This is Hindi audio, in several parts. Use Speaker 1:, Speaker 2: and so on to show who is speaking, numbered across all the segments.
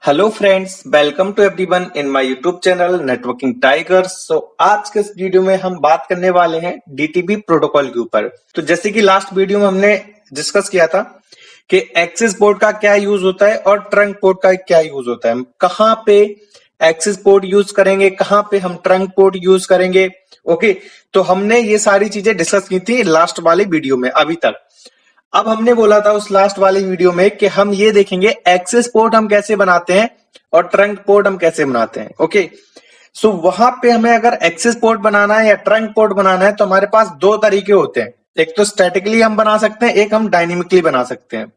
Speaker 1: Hello friends, welcome to everyone in my YouTube channel networking tigers. आज के इस वीडियो में हम बात करने वाले हैं डीटीपी प्रोटोकॉल के ऊपर। तो जैसे कि लास्ट वीडियो में हमने डिस्कस किया था कि एक्सेस पोर्ट का क्या यूज होता है और ट्रंक पोर्ट का क्या यूज होता है, हम कहां पे एक्सेस पोर्ट यूज करेंगे, कहां पे हम ट्रंक पोर्ट यूज करेंगे। ओके, तो हमने ये सारी चीजें डिस्कस की थी लास्ट वाले वीडियो में अभी तक। अब हमने बोला था उस लास्ट वाली वीडियो में कि हम ये देखेंगे एक्सेस पोर्ट हम कैसे बनाते हैं और ट्रंक पोर्ट हम कैसे बनाते हैं। ओके, सो वहां पे हमें अगर एक्सेस पोर्ट बनाना है या ट्रंक पोर्ट बनाना है तो हमारे पास दो तरीके होते हैं। एक तो स्टैटिकली हम बना सकते हैं, एक हम डायनेमिकली बना सकते हैं।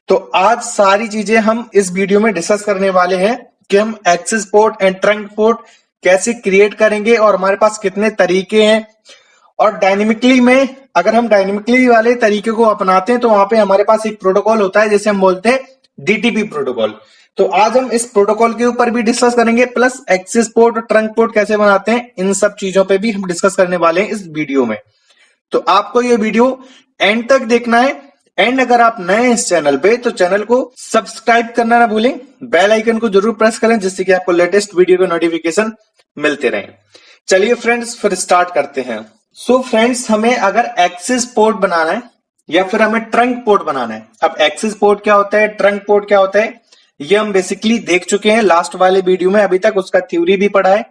Speaker 1: तो आज सारी चीजें हम इस वीडियो में डिस्कस करने वाले हैं कि हम access port and trunk port कैसे क्रिएट करेंगे और हमारे पास कितने तरीके हैं। और डायनेमिकली में अगर हम डायनेमिकली वाले तरीके को अपनाते हैं तो वहां पे हमारे पास एक प्रोटोकॉल होता है जिसे हम बोलते हैं डीटीपी प्रोटोकॉल। तो आज हम इस प्रोटोकॉल के ऊपर भी डिस्कस करेंगे, प्लस एक्सेस पोर्ट और ट्रंक पोर्ट कैसे बनाते हैं इन सब चीजों पे भी हम डिस्कस करने वाले हैं इस वीडियो में। तो आपको ये वीडियो एंड तक देखना है। एंड अगर आप नए हैं इस चैनल पे तो चैनल को सब्सक्राइब करना ना भूलें, बेल आइकन को जरूर प्रेस करें जिससे कि आपको लेटेस्ट वीडियो के नोटिफिकेशन मिलते रहें। चलिए फ्रेंड्स, फिर स्टार्ट करते हैं। सो फ्रेंड्स, हमें अगर एक्सेस पोर्ट बनाना है या फिर हमें ट्रंक पोर्ट बनाना है। अब एक्सेस पोर्ट क्या होता है, ट्रंक पोर्ट क्या होता है, ये हम बेसिकली देख चुके हैं लास्ट वाले वीडियो में। अभी तक उसका थ्योरी भी पढ़ा है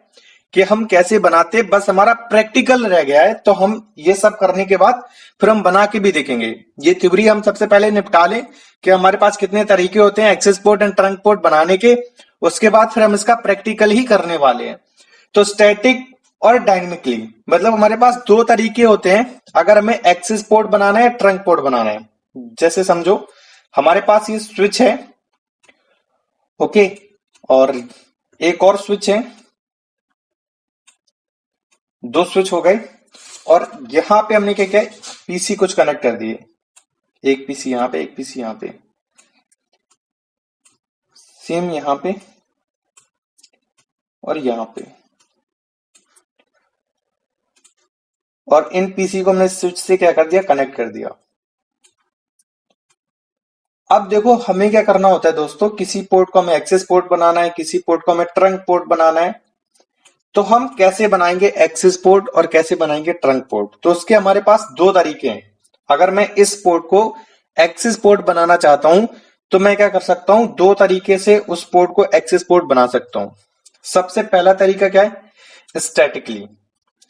Speaker 1: कि हम कैसे बनाते हैं, बस हमारा प्रैक्टिकल रह गया है। तो हम ये सब करने के बाद फिर हम बना के भी देखेंगे। ये थ्योरी हम सबसे पहले निपटा लें कि हमारे पास कितने तरीके होते हैं access port and trunk port बनाने के। उसके बाद फिर हम इसका प्रैक्टिकल ही करने वाले हैं। तो स्टैटिक और डायनेमिकली मतलब हमारे पास दो तरीके होते हैं अगर हमें एक्सेस पोर्ट बनाना है, ट्रंक पोर्ट बनाना है। जैसे समझो हमारे पास ये स्विच है, ओके, और एक और स्विच है, दो स्विच हो गए। और यहां पे हमने क्या किया, पीसी कुछ कनेक्ट कर दिए, एक पीसी यहां पे, एक पीसी यहां पे, सेम यहां पे और यहां पे। और इन पीसी को हमने स्विच से क्या कर दिया, कनेक्ट कर दिया। अब देखो हमें क्या करना होता है दोस्तों, किसी पोर्ट को हमें एक्सेस पोर्ट बनाना है, किसी पोर्ट को हमें ट्रंक पोर्ट बनाना है। तो हम कैसे बनाएंगे एक्सेस पोर्ट और कैसे बनाएंगे ट्रंक पोर्ट, तो उसके हमारे पास दो तरीके हैं। अगर मैं इस पोर्ट को एक्सेस पोर्ट बनाना चाहता हूं तो मैं क्या कर सकता हूं, दो तरीके से उस पोर्ट को एक्सेस पोर्ट बना सकता हूं। सबसे पहला तरीका क्या है, स्टैटिकली।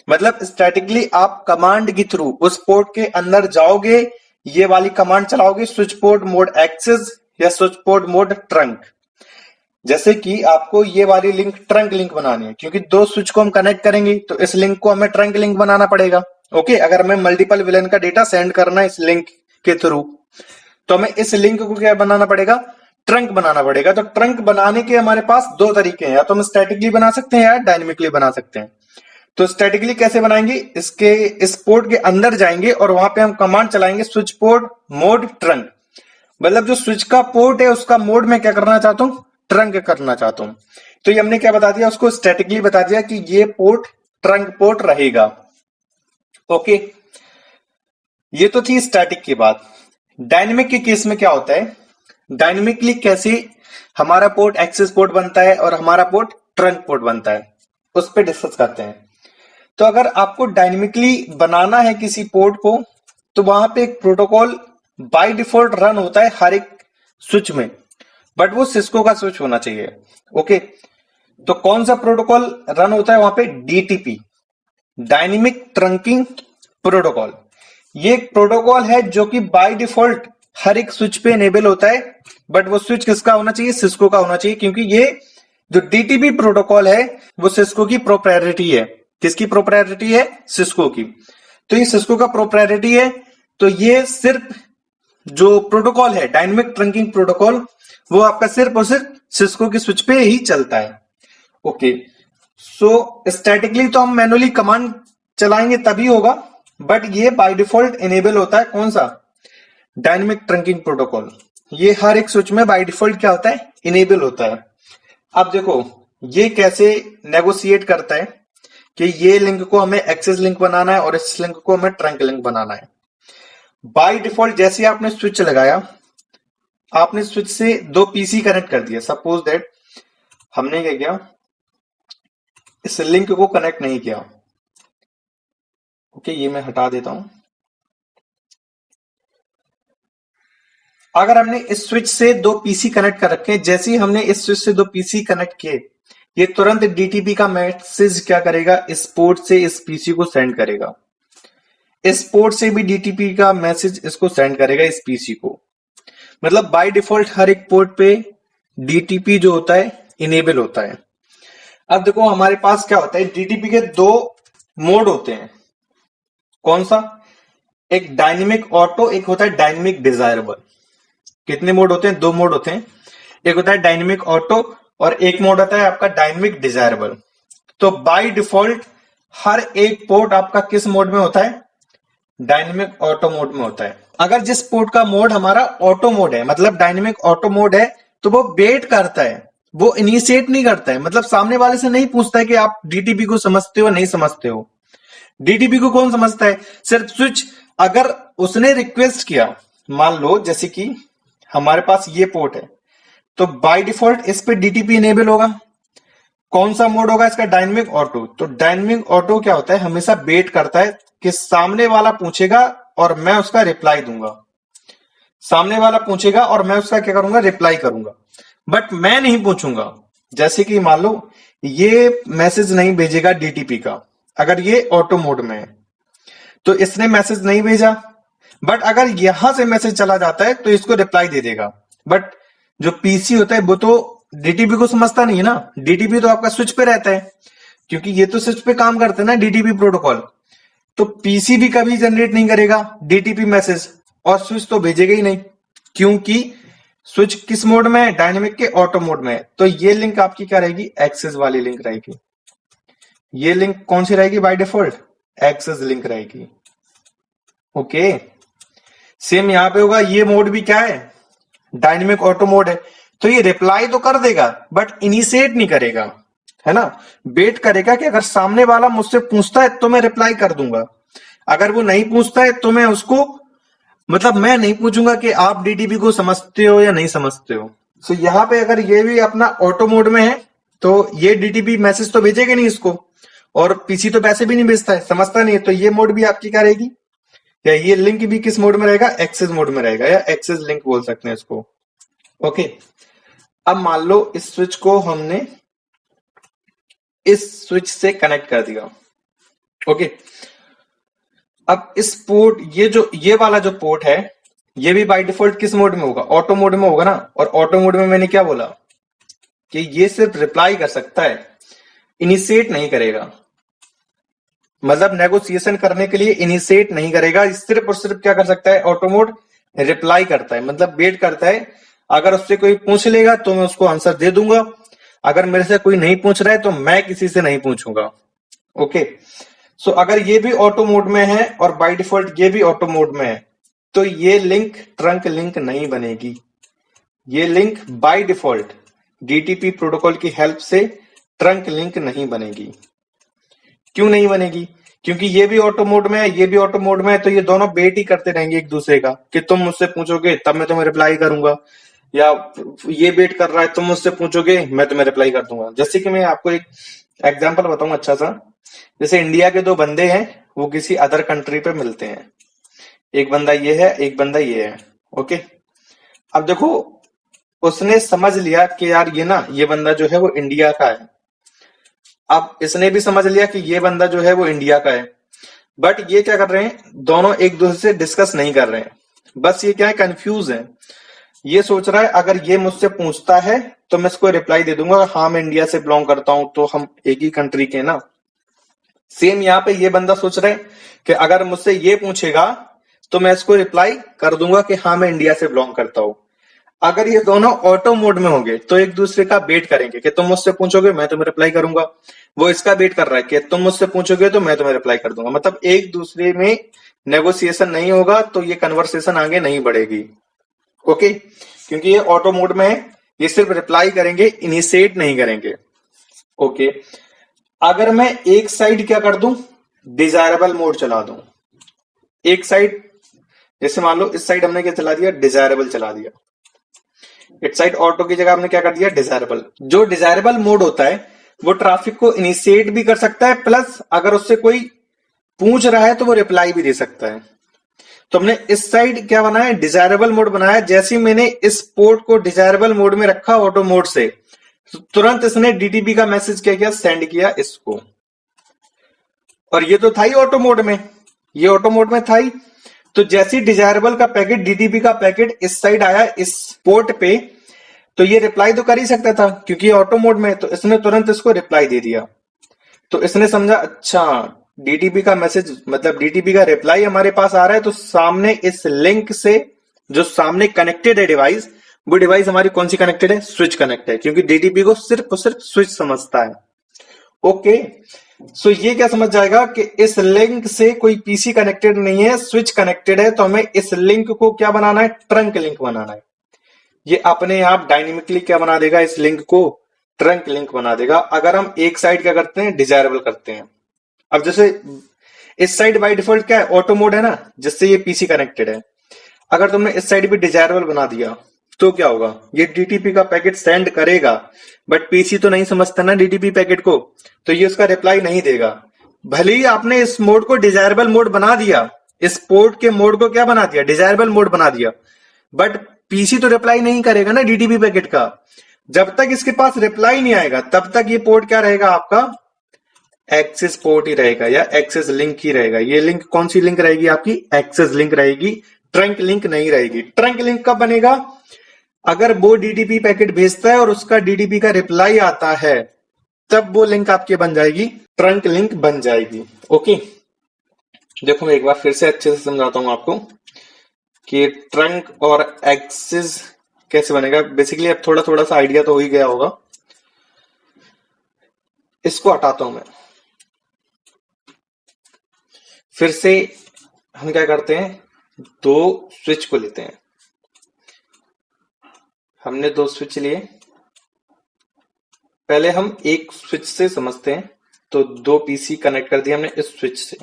Speaker 1: मतलब स्टैटिकली आप कमांड के थ्रू उस पोर्ट के अंदर जाओगे, ये वाली कमांड चलाओगे, स्विच पोर्ट मोड एक्सेस या स्विच पोर्ट मोड ट्रंक। जैसे कि आपको ये वाली लिंक ट्रंक लिंक बनानी है, क्योंकि दो स्विच को हम कनेक्ट करेंगे तो इस लिंक को हमें ट्रंक लिंक बनाना पड़ेगा। ओके, अगर हमें मल्टीपल विलन का डेटा सेंड करना है इस लिंक के थ्रू तो हमें इस लिंक को क्या बनाना पड़ेगा, ट्रंक बनाना पड़ेगा। तो ट्रंक बनाने के हमारे पास दो तरीके हैं, या तो हम स्टैटिकली बना सकते हैं या डायनेमिकली बना सकते हैं। तो स्टैटिकली कैसे बनाएंगे, इसके इस पोर्ट के अंदर जाएंगे और वहां पे हम कमांड चलाएंगे स्विच पोर्ट मोड ट्रंक। मतलब जो स्विच का पोर्ट है उसका मोड में क्या करना चाहता हूं, ट्रंक करना चाहता हूं। तो ये हमने क्या बता दिया, उसको स्टैटिकली बता दिया कि ये पोर्ट ट्रंक पोर्ट रहेगा। ओके, ये तो थी स्टैटिक की बात। डायनेमिक के केस में क्या होता है, डायनेमिकली कैसे हमारा पोर्ट एक्सेस पोर्ट बनता है और हमारा पोर्ट ट्रंक पोर्ट बनता है, उस पर डिस्कस करते हैं। तो अगर आपको डायनेमिकली बनाना है किसी पोर्ट को तो वहां पे एक प्रोटोकॉल बाय डिफॉल्ट रन होता है हर एक स्विच में, बट वो सिस्को का स्विच होना चाहिए। ओके, तो कौन सा प्रोटोकॉल रन होता है वहां पे, डीटीपी, डायनेमिक ट्रंकिंग प्रोटोकॉल। ये एक प्रोटोकॉल है जो कि बाय डिफॉल्ट हर एक स्विच पे इनेबल होता है, बट वो स्विच किसका होना चाहिए, सिस्को का होना चाहिए, क्योंकि ये जो डीटीपी प्रोटोकॉल है वो सिस्को की प्रोप्रायोरिटी है। किसकी प्रोप्रायोरिटी है, सिस्को की। तो ये सिस्को का प्रोप्रायोरिटी है, तो ये सिर्फ जो प्रोटोकॉल है डायनेमिक ट्रंकिंग प्रोटोकॉल वो आपका सिर्फ और सिर्फ सिस्को की स्विच पे ही चलता है। ओके, सो स्टैटिकली तो हम मैनुअली कमांड चलाएंगे तभी होगा, बट ये बाय डिफॉल्ट इनेबल होता है कौन सा, डायनेमिक ट्रंकिंग प्रोटोकॉल। ये हर एक स्विच में बाय डिफॉल्ट क्या होता है, इनेबल होता है। अब देखो ये कैसे नेगोशिएट करता है कि ये लिंक को हमें एक्सेस लिंक बनाना है और इस लिंक को हमें ट्रंक लिंक बनाना है। बाय डिफॉल्ट जैसे आपने स्विच लगाया, आपने स्विच से दो पीसी कनेक्ट कर दिया, सपोज दैट हमने क्या किया, इस लिंक को कनेक्ट नहीं किया। ओके, ये मैं हटा देता हूं। अगर हमने इस स्विच से दो पीसी कनेक्ट कर रखे हैं, जैसे ही हमने इस स्विच से दो पीसी कनेक्ट किए, ये तुरंत डीटीपी का मैसेज क्या करेगा, इस पोर्ट से इस पीसी को सेंड करेगा। इस पोर्ट से भी डीटीपी का मैसेज इसको सेंड करेगा इस पीसी को। मतलब बाय डिफॉल्ट हर एक पोर्ट पे डीटीपी जो होता है इनेबल होता है। अब देखो हमारे पास क्या होता है, डीटीपी के दो मोड होते हैं। कौन सा, एक डायनेमिक ऑटो, एक होता है डायनेमिक डिजायरेबल। कितने मोड होते हैं, दो मोड होते हैं। एक होता है डायनेमिक ऑटो और एक मोड होता है आपका डायनेमिक डिजायरेबल। तो बाय डिफॉल्ट हर एक पोर्ट आपका किस मोड में होता है, डायनेमिक ऑटो मोड में होता है। अगर जिस पोर्ट का मोड हमारा ऑटो मोड है, मतलब डायनेमिक ऑटो मोड है, तो वो वेट करता है, वो इनिशिएट नहीं करता है। मतलब सामने वाले से नहीं पूछता है कि आप डीटीपी को समझते हो नहीं समझते हो। डीटीपी को कौन समझता है, सिर्फ स्विच। अगर उसने रिक्वेस्ट किया, मान लो जैसे कि हमारे पास ये पोर्ट है, तो बाय डिफॉल्ट इस पे डीटीपी इनेबल होगा। कौन सा मोड होगा इसका, डायनेमिक ऑटो। तो डायनेमिक ऑटो क्या होता है, हमेशा वेट करता है कि सामने वाला पूछेगा और मैं उसका रिप्लाई दूंगा। सामने वाला पूछेगा और मैं उसका क्या करूंगा, रिप्लाई करूंगा। बट मैं नहीं पूछूंगा। जैसे कि मान लो ये मैसेज नहीं भेजेगा डीटीपी का, अगर ये ऑटो मोड में है तो इसने मैसेज नहीं भेजा। बट अगर यहां से मैसेज चला जाता है तो इसको रिप्लाई दे देगा। बट जो पीसी होता है वो तो डीटीपी को समझता नहीं है ना, डीटीपी तो आपका स्विच पे रहता है, क्योंकि ये तो स्विच पे काम करते हैं ना डीटीपी प्रोटोकॉल। तो पीसी भी कभी जनरेट नहीं करेगा डीटीपी मैसेज, और स्विच तो भेजेगा ही नहीं, क्योंकि स्विच किस मोड में है, डायनेमिक के ऑटो मोड में है। तो ये लिंक आपकी क्या रहेगी, एक्सेस वाली लिंक रहेगी। ये लिंक कौन सी रहेगी, बाय डिफॉल्ट एक्सेस लिंक रहेगी। ओके, सेम यहां पे होगा, ये मोड भी क्या है, डायनेमिक ऑटो मोड है। तो ये रिप्लाई तो कर देगा बट इनिशिएट नहीं करेगा, है ना। वेट करेगा कि अगर सामने वाला मुझसे पूछता है तो मैं रिप्लाई कर दूंगा। अगर वो नहीं पूछता है तो मैं उसको, मतलब मैं नहीं पूछूंगा कि आप डीटीपी को समझते हो या नहीं समझते हो। सो यहाँ पे अगर ये भी अपना ऑटो मोड में है तो ये डीटीपी मैसेज तो भेजेगा नहीं इसको, और पीसी तो वैसे भी नहीं भेजता है, समझता नहीं है। तो ये मोड भी आपकी क्या रहेगी, या ये लिंक भी किस मोड में रहेगा, एक्सेस मोड में रहेगा, या एक्सेस लिंक बोल सकते हैं इसको। ओके, अब मान लो इस स्विच को हमने इस स्विच से कनेक्ट कर दिया। ओके, अब इस पोर्ट, ये वाला जो पोर्ट है, ये भी बाय डिफॉल्ट किस मोड में होगा, ऑटो मोड में होगा ना। और ऑटो मोड में मैंने क्या बोला कि ये सिर्फ रिप्लाई कर सकता है, इनिशिएट नहीं करेगा। मतलब नेगोशिएशन करने के लिए इनिशिएट नहीं करेगा, सिर्फ और सिर्फ क्या कर सकता है, ऑटो मोड रिप्लाई करता है, मतलब वेट करता है। अगर उससे कोई पूछ लेगा तो मैं उसको आंसर दे दूंगा, अगर मेरे से कोई नहीं पूछ रहा है तो मैं किसी से नहीं पूछूंगा। ओके, सो अगर ये भी ऑटो मोड में है और बाय डिफॉल्ट ये भी ऑटो मोड में है, तो ये लिंक ट्रंक लिंक नहीं बनेगी। ये link by default DTP protocol की हेल्प से ट्रंक लिंक नहीं बनेगी। क्यों नहीं बनेगी, क्योंकि ये भी ऑटो मोड में है, ये भी ऑटो मोड में है। तो ये दोनों वेट ही करते रहेंगे एक दूसरे का, कि तुम मुझसे पूछोगे तब मैं तुम्हें रिप्लाई करूंगा, या ये वेट कर रहा है तुम मुझसे पूछोगे मैं तुम्हें रिप्लाई कर दूंगा। जैसे कि मैं आपको एक एग्जांपल बताऊं अच्छा सा। जैसे इंडिया के दो बंदे हैं, वो किसी अदर कंट्री पे मिलते हैं, एक बंदा ये है एक बंदा ये है। ओके, अब देखो उसने समझ लिया कि यार ये ना, ये बंदा जो है वो इंडिया का है। अब इसने भी समझ लिया कि ये बंदा जो है वो इंडिया का है। बट ये क्या कर रहे हैं, दोनों एक दूसरे से डिस्कस नहीं कर रहे हैं, बस ये क्या है, कंफ्यूज है। ये सोच रहा है अगर ये मुझसे पूछता है तो मैं इसको रिप्लाई दे दूंगा, हाँ मैं इंडिया से बिलोंग करता हूं, तो हम एक ही कंट्री के ना। सेम यहाँ पे ये बंदा सोच रहा है कि अगर मुझसे ये पूछेगा तो मैं इसको रिप्लाई कर दूंगा कि हाँ मैं इंडिया से बिलोंग करता हूं। अगर ये दोनों ऑटो मोड में होंगे तो एक दूसरे का वेट करेंगे कि तुम मुझसे पूछोगे मैं तुम्हें रिप्लाई करूंगा, वो इसका वेट कर रहा है कि तुम मुझसे पूछोगे तो मैं तुम्हें रिप्लाई कर दूंगा। मतलब एक दूसरे में नेगोशिएशन नहीं होगा, तो ये कन्वर्सेशन आगे नहीं बढ़ेगी। ओके, क्योंकि ये ऑटो मोड में है, ये सिर्फ रिप्लाई करेंगे, इनिशिएट नहीं करेंगे। ओके, अगर मैं एक साइड क्या कर दूं, डिजायरेबल मोड चला दूं, एक साइड, जैसे मान लो इस साइड हमने क्या चला दिया, डिजायरेबल चला दिया। इट साइड ऑटो की जगह हमने क्या कर दिया, डिजायरेबल। जो डिजायरेबल मोड होता है वो ट्रैफिक को इनिशिएट भी कर सकता है, प्लस अगर उससे कोई पूछ रहा है तो वो रिप्लाई भी दे सकता है। तो हमने इस साइड क्या बनाया, डिजायरेबल मोड बनाया। जैसे ही मैंने इस पोर्ट को डिजायरेबल मोड में रखा ऑटो मोड से, तो तुरंत इसने डीटीपी का मैसेज क्या किया, सेंड किया इसको। और ये तो था ही ऑटो मोड में, ये ऑटो मोड में था ही। तो जैसे ही डिजायरेबल का पैकेट, डीटीपी का पैकेट इस साइड आया इस पोर्ट पे, तो ये रिप्लाई तो कर ही सकता था क्योंकि ये ऑटो मोड में, तो इसने तुरंत इसको रिप्लाई दे दिया। तो इसने समझा अच्छा डीटीपी का मैसेज मतलब डीटीपी का रिप्लाई हमारे पास आ रहा है, तो सामने इस लिंक से जो सामने कनेक्टेड है डिवाइस, वो डिवाइस हमारी कौन सी कनेक्टेड है, स्विच कनेक्ट है, क्योंकि डीटीपी को सिर्फ और सिर्फ स्विच समझता है। ओके, सो ये क्या समझ जाएगा कि इस लिंक से कोई पीसी कनेक्टेड नहीं है, स्विच कनेक्टेड है। तो हमें इस लिंक को क्या बनाना है, ट्रंक लिंक बनाना है। ये अपने आप डायनेमिकली क्या बना देगा, इस लिंक को ट्रंक लिंक बना देगा। अगर हम एक साइड क्या करते हैं, डिजायरेबल करते हैं। अब जैसे इस साइड बाय डिफॉल्ट क्या है, ऑटो मोड है ना, जिससे ये पीसी कनेक्टेड है। अगर तुमने इस साइड भी डिजायरेबल बना दिया तो क्या होगा, ये डीटीपी का पैकेट सेंड करेगा, बट पीसी तो नहीं समझता ना डीटीपी पैकेट को, तो ये उसका रिप्लाई नहीं देगा। भले ही आपने इस मोड को डिजायरेबल मोड बना दिया, इस पोर्ट के मोड को क्या बना दिया, डिजायरेबल मोड बना दिया, बट पीसी तो रिप्लाई नहीं करेगा ना डीटीपी पैकेट का। जब तक इसके पास रिप्लाई नहीं आएगा तब तक ये पोर्ट क्या रहेगा, आपका एक्सेस पोर्ट ही रहेगा या एक्सेस लिंक ही रहेगा। ये लिंक कौन सी लिंक रहेगी, आपकी एक्सेस लिंक रहेगी, ट्रंक लिंक नहीं रहेगी। ट्रंक लिंक कब बनेगा, अगर वो डीटीपी पैकेट भेजता है और उसका डीटीपी का रिप्लाई आता है, तब वो लिंक आपके बन जाएगी, ट्रंक लिंक बन जाएगी। ओके, देखो मैं एक बार फिर से अच्छे से समझाता हूं आपको कि ट्रंक और एक्सेस कैसे बनेगा। बेसिकली अब थोड़ा थोड़ा सा आइडिया तो हो ही गया होगा। इसको हटाता हूं मैं, फिर से हम क्या करते हैं, दो स्विच को लेते हैं। हमने दो स्विच लिए, पहले हम एक स्विच से समझते हैं। तो दो पीसी कनेक्ट कर दिया हमने इस स्विच से।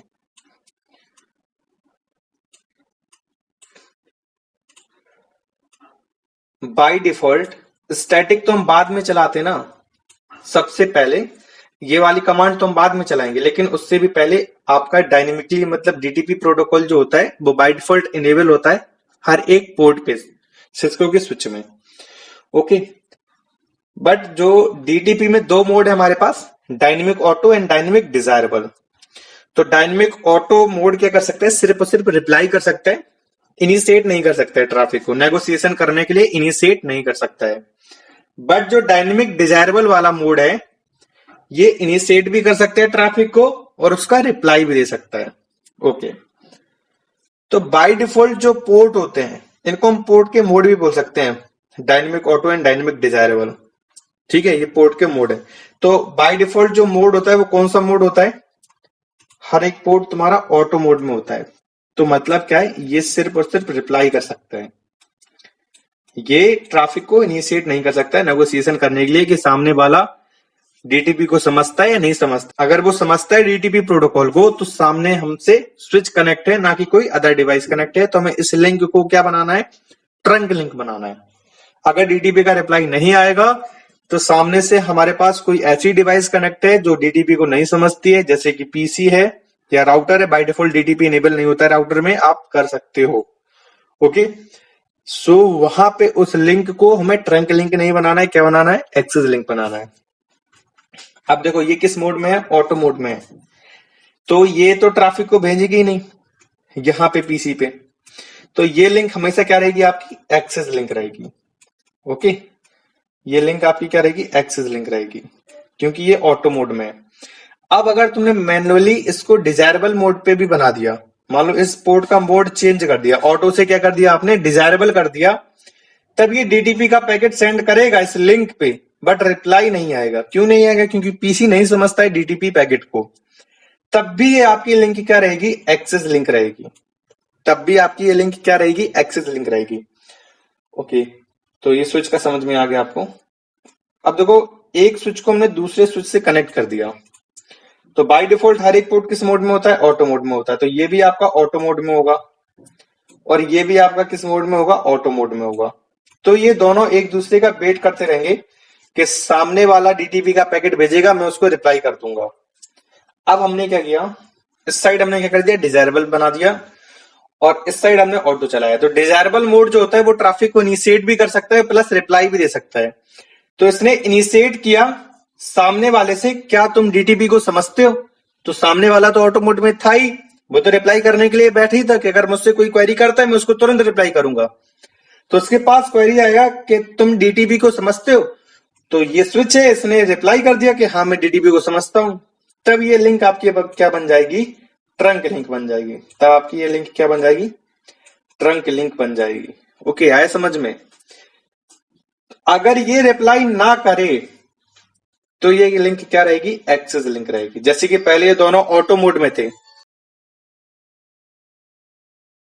Speaker 1: बाय डिफॉल्ट स्टैटिक तो हम बाद में चलाते ना, सबसे पहले ये वाली कमांड तो हम बाद में चलाएंगे, लेकिन उससे भी पहले आपका डायनेमिकली मतलब डीटीपी प्रोटोकॉल जो होता है वो बाय डिफॉल्ट इनेबल होता है हर एक पोर्ट पे सिस्को के स्विच में। ओके, बट जो डीटीपी में दो मोड है हमारे पास, dynamic auto and dynamic desirable. तो डायनेमिक ऑटो मोड क्या कर सकते हैं, सिर्फ और सिर्फ रिप्लाई कर सकता है, इनिशिएट नहीं कर सकता है ट्रैफिक को, नेगोशिएशन करने के लिए इनिशिएट नहीं कर सकता है। बट जो डायनेमिक डिजायरेबल वाला मोड है, ये इनिशिएट भी कर सकते हैं ट्रैफिक को और उसका रिप्लाई भी दे सकता है। ओके, तो बाय डिफॉल्ट जो पोर्ट होते हैं इनको हम पोर्ट के मोड भी बोल सकते हैं, dynamic auto and dynamic desirable. ठीक है, ये पोर्ट के मोड है। तो बाय डिफॉल्ट जो मोड होता है वो कौन सा मोड होता है, हर एक पोर्ट तुम्हारा ऑटो मोड में होता है। तो मतलब क्या है, ये सिर्फ और सिर्फ रिप्लाई कर सकता है, ये ट्रैफिक को इनिशिएट नहीं कर सकता है नेगोशिएशन करने के लिए कि सामने वाला डीटीपी को समझता है या नहीं समझता। अगर वो समझता है डीटीपी प्रोटोकॉल को, तो सामने हमसे स्विच कनेक्ट है, ना कि कोई अदर डिवाइस कनेक्ट है। तो हमें इस लिंक को क्या बनाना है, ट्रंक लिंक बनाना है। अगर डीटीपी का रिप्लाई नहीं आएगा तो सामने से हमारे पास कोई ऐसी डिवाइस कनेक्ट है जो डीटीपी को नहीं समझती है, जैसे कि पीसी है या राउटर है। बाय डिफॉल्ट डीटीपी इनेबल नहीं होता है राउटर में, आप कर सकते हो। ओके, सो वहां पे उस लिंक को हमें ट्रंक लिंक नहीं बनाना है, क्या बनाना है, एक्सेस लिंक बनाना है। अब देखो ये किस मोड में है, ऑटो मोड में है, तो ये तो ट्रैफिक को भेजेगी ही नहीं यहां पे पीसी पे। तो ये लिंक हमेशा क्या रहेगी, आपकी एक्सेस लिंक रहेगी। ओके, ये लिंक आपकी क्या रहेगी, एक्सेस लिंक रहेगी, क्योंकि ये ऑटो मोड में है। अब अगर तुमने मैन्युअली इसको डिजायरेबल मोड पे भी बना दिया, मान लो इस पोर्ट का मोड चेंज कर दिया, ऑटो से क्या कर दिया आपने, डिजायरेबल कर दिया, तब ये डीटीपी का पैकेट सेंड करेगा इस लिंक पे, बट रिप्लाई नहीं आएगा। क्यों नहीं आएगा, क्योंकि पीसी नहीं समझता है डीटीपी पैकेट को। तब भी ये आपकी लिंक क्या रहेगी, एक्सेस लिंक रहेगी। तब भी आपकी ये लिंक क्या रहेगी, एक्सेस लिंक रहेगी। ओके, तो ये स्विच का समझ में आ गया आपको। अब देखो एक स्विच को हमने दूसरे स्विच से कनेक्ट कर दिया, तो बाय डिफॉल्ट हर एक पोर्ट किस मोड में होता है, ऑटो मोड में होता है। तो ये भी आपका ऑटो मोड में होगा और ये भी आपका किस मोड में होगा, ऑटो मोड में होगा। तो ये दोनों एक दूसरे का वेट करते रहेंगे कि सामने वाला डीटीपी का पैकेट भेजेगा, मैं उसको रिप्लाई कर दूंगा। अब हमने क्या किया, इस साइड हमने क्या कर दिया, डिजायरेबल बना दिया और इस साइड हमने ऑटो चलाया। तो डिजायरेबल मोड जो होता है वो ट्रैफिक को इनिशिएट भी कर सकता है प्लस रिप्लाई भी दे सकता है। तो इसने इनिशिएट किया सामने वाले से, क्या तुम डीटीपी को समझते हो? तो सामने वाला तो ऑटो मोड में था ही, वो तो रिप्लाई करने के लिए बैठे ही था कि अगर मुझसे कोई क्वेरी करता है मैं उसको तुरंत रिप्लाई करूंगा। तो उसके पास क्वेरी आएगा कि तुम डीटीपी को समझते हो, तो ये स्विच है, इसने रिप्लाई कर दिया कि हाँ मैं डीटीपी को समझता हूं। तब ये लिंक आपकी अब क्या बन जाएगी, ट्रंक लिंक बन जाएगी। तब आपकी ये लिंक क्या बन जाएगी, ट्रंक लिंक बन जाएगी। ओके, आया समझ में? अगर ये रिप्लाई ना करे तो ये लिंक क्या रहेगी, एक्सेस लिंक रहेगी। जैसे कि पहले ये दोनों ऑटो मोड में थे,